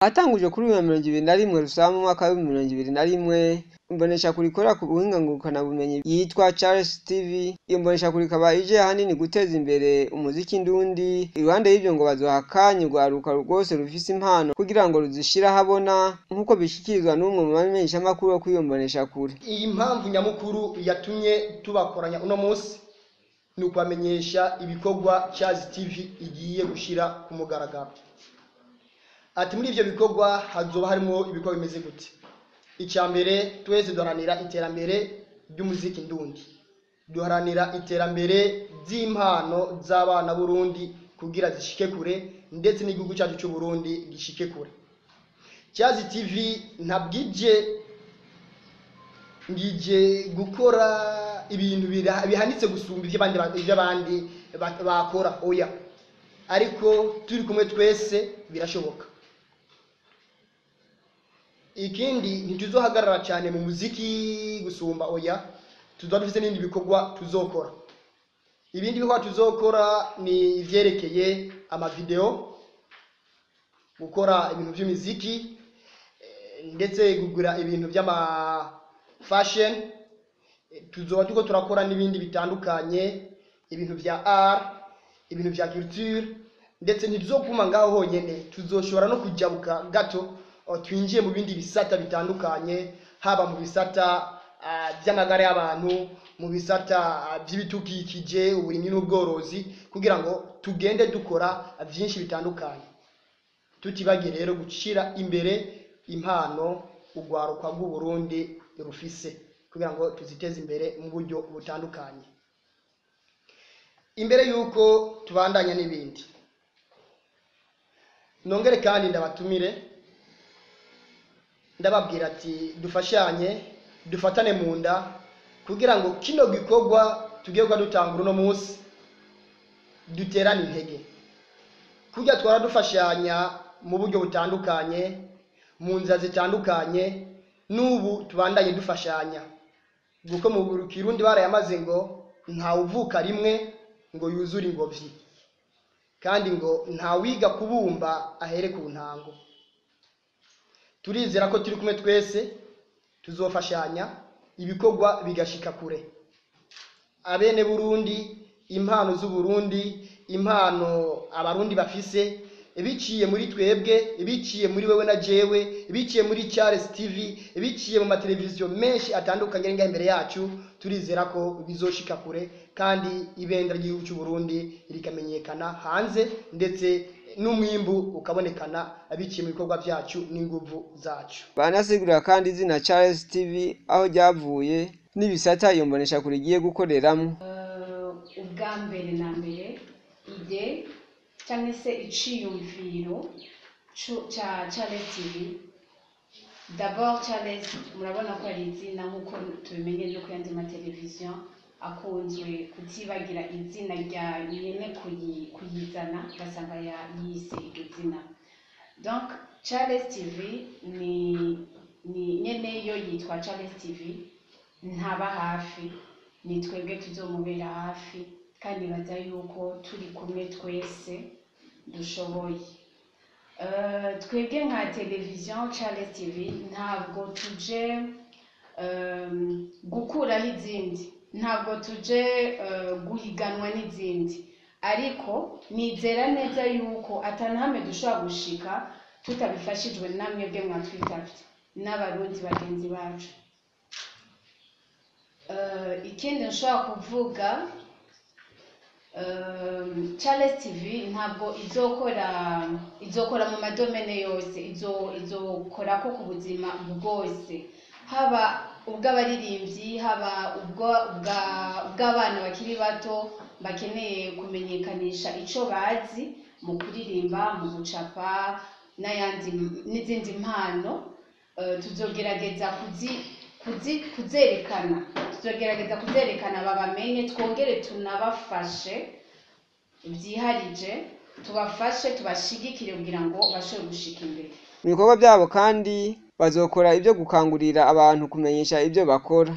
Hatangujwe kuri 2021 Rusama mu mwaka wa 2021 imboneshakure ikorera ku buhinga ngurukanabumenyi yitwa Charles TV. Iyo mboneshakure ikaba ije hanini guteza imbere umuziki ndundi. Iruhande y'ivyo ngo bazohakanye urwaruka rwose rufise impano kugira ngo ruzishira habona nkuko bishikirizwa n'umwe mu bamenyeshamakuru wo kw'iyo mboneshakure. Iyi mpamvu nyamukuru yatumye tubakoranya uno munsi ni ukubamenyesha ibikorwa Charles TV igiye gushira ku mugaragaro. Ati muri ivyo bikorwa hazoba harimo ibikorwa bimeze gute? Icambere twese duharanira iterambere ry'umuziki ndundi, duharanira iterambere z'impano z'abana Burundi kugira zishike kure ndetse n'igihugu cyacu cy'u Burundi gishike kure. Charles TV ngije gukora ibintu bihanitse gusumba ivy'abandi bakora oya, ariko turi kumwe twese birashoboka. Ikindi ntituzohagarara cyane mu muziki gusumba oya, tuzoba dufite n'ibindi bikorwa tuzokora. Ibindi bikorwa tuzokora ni ivyerekeye amavideo, gukora ibintu by'imiziki ndetse gugura ibintu by'ama fashion. Tuzoba tuko turakora n'ibindi bitandukanye, ibintu vya art, ibintu vya culture, ndetse ntituzokuma ngaho honyene, tuzoshobora no kujabuka gato twinjiye mu bindi bisata bitandukanye, haba mu bisata by'amagara y'abantu, mu bisata by'ibitukikije, uburimyi n'ubworozi, kugira ngo tugende dukora byinshi bitandukanye. Tutibagiye rero gushira imbere impano urwaruka rw'u Burundi rufise kugira ngo tuziteze imbere mu buryo butandukanye. Imbere yuko tubandanya n'ibindi, nongere kandi ndabatumire ndababwira ati dufashanye dufatane mu nda kugira ngo kino gikorwa tugiye dutangura uno munsi duterane intege, kujya twara dufashanya mu buryo butandukanye, mu nzira zitandukanye. N'ubu tubandanye dufashanya kuko mu Kirundi barayamaze ngo ntawe uvuka rimwe ngo yuzure ingobyi, kandi ngo ntawiga kubumba ahere ku ntango. Turizera ko turi kumwe twese tuzofashanya ibikorwa bigashika kure. Abene Burundi, impano z'u Burundi, impano abarundi bafise, biciye muri twebwe, biciye muri wewe na jewe, biciye muri Charles TV, biciye mu mateleviziyo menshi atandukanye ngaho imbere yacu, turizera ko bizoshika kure kandi ibendera ry'igihugu cy'u Burundi rikamenyekana hanze ndetse n'umwimbu ukabonekana abiciye mu bikorwa byacu n'inguvu zacu. Banasigurira kandi izina Charles TV aho ryavuye n'ibisata iyo mboneshakure igiye gukoreramo. Ubwa mbere na mbere ide cyangwa se iciyumviro cha Charles TV. D'abord Charles murabona ko ari izina nk'uko tubimenye no ku yandi mateleviziyo akunzwe kutibagira izina rya nyene kuyizana basanga yise iryo zina. Donc Charles TV ni nyene yo yitwa Charles TV, ntaba hafi, ni twebwe tuzomubera hafi kandi baza yuko turi kumwe twese dushoboye. Twebwe nka televiziyo Charles TV ntabwo tuje gukuraho izindi, ntabwo tuje guhiganwa n'izindi, ariko nizera neza yuko atanahame dushobora gushika tutabifashijwe namwe bwe mwatwitavye n'abarundi bagenzi bacu. Ikindi nshobora kuvuga, Charles TV ntabwo izokora mu madomene yose, izokora ko ku buzima bwose, haba ubw'abaririmbyi, haba ubw'abana bakiri bato bakeneye kumenyekanisha ico bazi mu kuririmba, mu gucapa n'izindi mpano. Tuzogerageza kuzerekana babamenye, twongere tunabafashe byiharije, tubafashe tubashigikire kugira ngo bashobore gushika imbere. Mu bikorwa byabo kandi bazokora ibyo gukangurira abantu kumenyesha ibyo bakora.